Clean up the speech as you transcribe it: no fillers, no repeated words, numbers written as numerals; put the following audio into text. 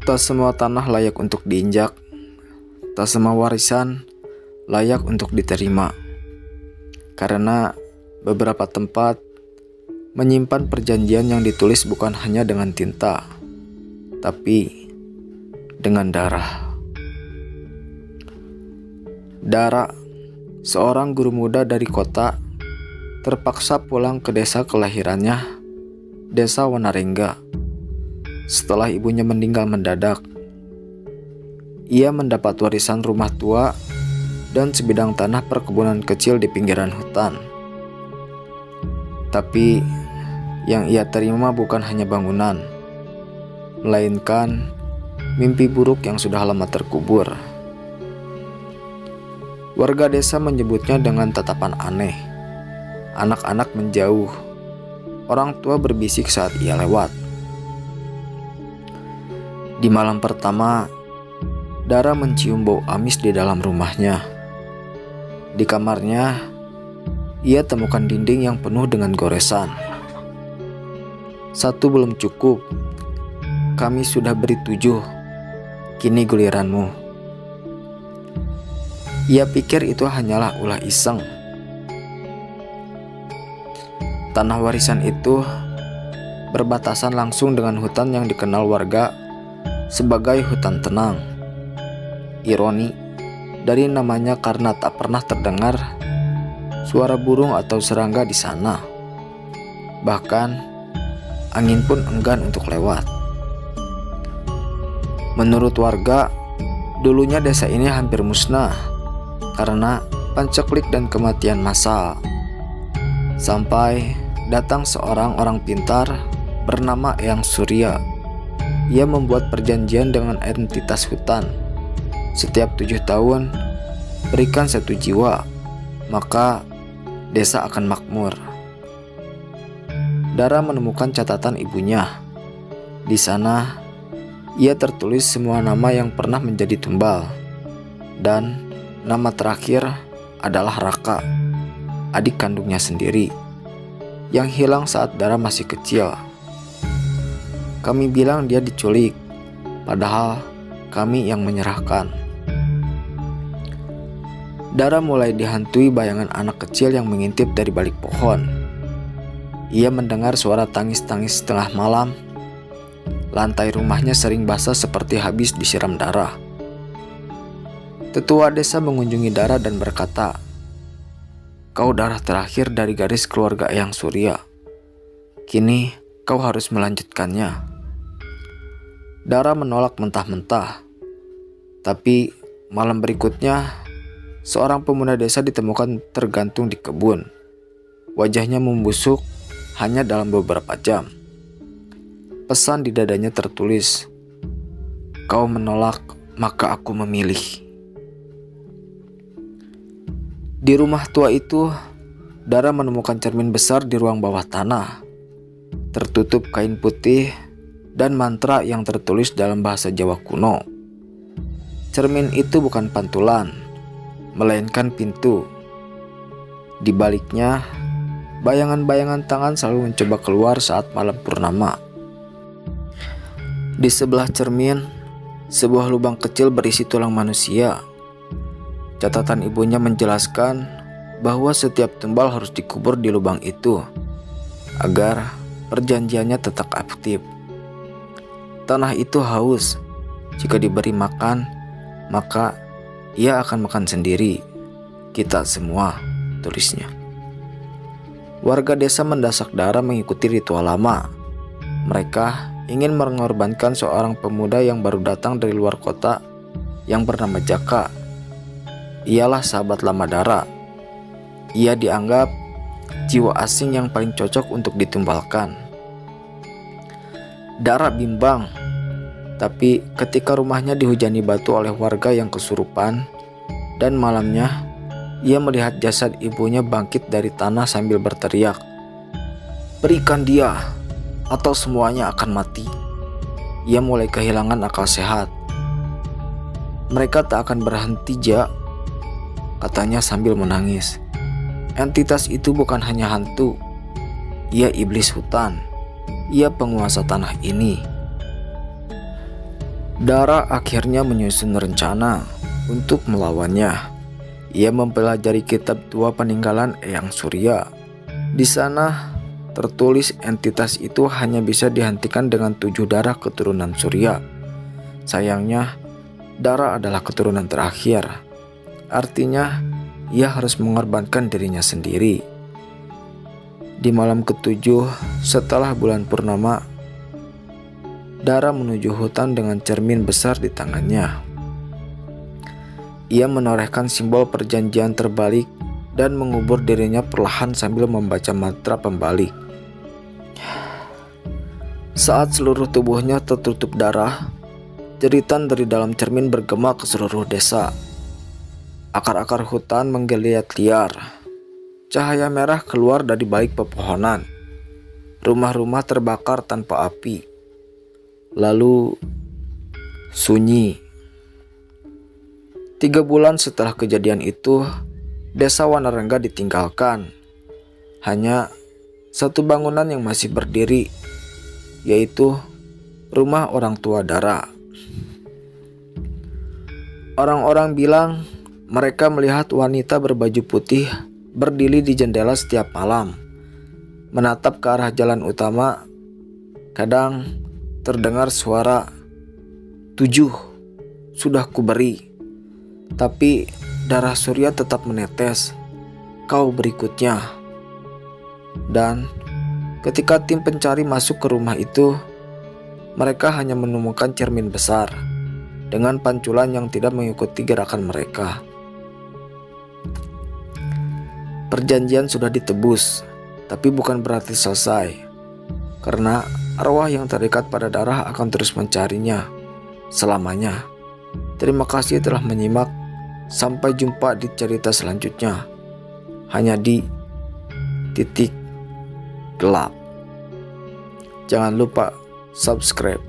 Tak semua tanah layak untuk diinjak, tak semua warisan layak untuk diterima. Karena beberapa tempat menyimpan perjanjian yang ditulis bukan hanya dengan tinta, tapi dengan darah. Dara, seorang guru muda dari kota, terpaksa pulang ke desa kelahirannya, Desa Wanarengga. Setelah ibunya meninggal mendadak, ia mendapat warisan rumah tua dan sebidang tanah perkebunan kecil di pinggiran hutan. Tapi yang ia terima bukan hanya bangunan, melainkan mimpi buruk yang sudah lama terkubur. Warga desa menyebutnya dengan tatapan aneh. Anak-anak menjauh, orang tua berbisik saat ia lewat. Di malam pertama, Dara mencium bau amis di dalam rumahnya. Di kamarnya, ia temukan dinding yang penuh dengan goresan. Satu belum cukup, kami sudah beri 7, kini giliranmu. Ia pikir itu hanyalah ulah iseng. Tanah warisan itu berbatasan langsung dengan hutan yang dikenal warga sebagai hutan tenang. Ironi dari namanya karena tak pernah terdengar suara burung atau serangga di sana. Bahkan angin pun enggan untuk lewat. Menurut warga, dulunya desa ini hampir musnah karena pancaklik dan kematian massal. Sampai datang seorang orang pintar bernama Eyang Surya. Ia membuat perjanjian dengan entitas hutan. Setiap 7 tahun, berikan 1 jiwa, maka desa akan makmur. Dara menemukan catatan ibunya. Di sana, ia tertulis semua nama yang pernah menjadi tumbal. Dan nama terakhir adalah Raka, adik kandungnya sendiri, yang hilang saat Dara masih kecil. Kami bilang dia diculik, padahal kami yang menyerahkan. Dara mulai dihantui bayangan anak kecil yang mengintip dari balik pohon. Ia mendengar suara tangis-tangis tengah malam. Lantai rumahnya sering basah seperti habis disiram darah. Tetua desa mengunjungi Dara dan berkata, "Kau darah terakhir dari garis keluarga Eyang Surya. Kini kau harus melanjutkannya." Dara menolak mentah-mentah. Tapi malam berikutnya, seorang pemuda desa ditemukan tergantung di kebun. Wajahnya membusuk hanya dalam beberapa jam. Pesan di dadanya tertulis, "Kau menolak, maka aku memilih." Di rumah tua itu, Dara menemukan cermin besar di ruang bawah tanah, tertutup kain putih dan mantra yang tertulis dalam bahasa Jawa kuno. Cermin itu bukan pantulan, melainkan pintu. Di baliknya, bayangan-bayangan tangan selalu mencoba keluar saat malam purnama. Di sebelah cermin, sebuah lubang kecil berisi tulang manusia. Catatan ibunya menjelaskan bahwa setiap tumbal harus dikubur di lubang itu agar perjanjiannya tetap aktif. Tanah itu haus. Jika diberi makan, maka ia akan makan sendiri. Kita semua, tulisnya. Warga desa mendesak Dara mengikuti ritual lama. Mereka ingin mengorbankan seorang pemuda yang baru datang dari luar kota yang bernama Jaka. Ialah sahabat lama Dara. Ia dianggap jiwa asing yang paling cocok untuk ditumbalkan. Dara bimbang, tapi ketika rumahnya dihujani batu oleh warga yang kesurupan, dan malamnya ia melihat jasad ibunya bangkit dari tanah sambil berteriak, "Berikan dia, atau semuanya akan mati." Ia mulai kehilangan akal sehat. "Mereka tak akan berhenti, Jak," katanya sambil menangis. Entitas itu bukan hanya hantu, ia iblis hutan. Ia penguasa tanah ini. Dara akhirnya menyusun rencana untuk melawannya. Ia mempelajari kitab tua peninggalan Eyang Surya. Di sana tertulis entitas itu hanya bisa dihentikan dengan 7 darah keturunan Surya. Sayangnya, Dara adalah keturunan terakhir. Artinya, ia harus mengorbankan dirinya sendiri. Di malam ketujuh setelah bulan purnama, Dara menuju hutan dengan cermin besar di tangannya. Ia menorehkan simbol perjanjian terbalik dan mengubur dirinya perlahan sambil membaca mantra pembalik. Saat seluruh tubuhnya tertutup darah, jeritan dari dalam cermin bergema ke seluruh desa. Akar-akar hutan menggeliat liar. Cahaya merah keluar dari balik pepohonan. Rumah-rumah terbakar tanpa api. Lalu sunyi. 3 bulan setelah kejadian itu, desa Wanarengga ditinggalkan. Hanya satu bangunan yang masih berdiri, yaitu rumah orang tua Dara. Orang-orang bilang mereka melihat wanita berbaju putih berdiri di jendela setiap malam, menatap ke arah jalan utama. Kadang terdengar suara, 7 sudah kuberi, tapi darah Surya tetap menetes. Kau berikutnya. Dan ketika tim pencari masuk ke rumah itu, mereka hanya menemukan cermin besar dengan panculan yang tidak mengikuti gerakan mereka. Perjanjian sudah ditebus, tapi bukan berarti selesai, karena arwah yang terikat pada Dara akan terus mencarinya selamanya. Terima kasih telah menyimak. Sampai jumpa di cerita selanjutnya, hanya di Titik Gelap. Jangan lupa subscribe.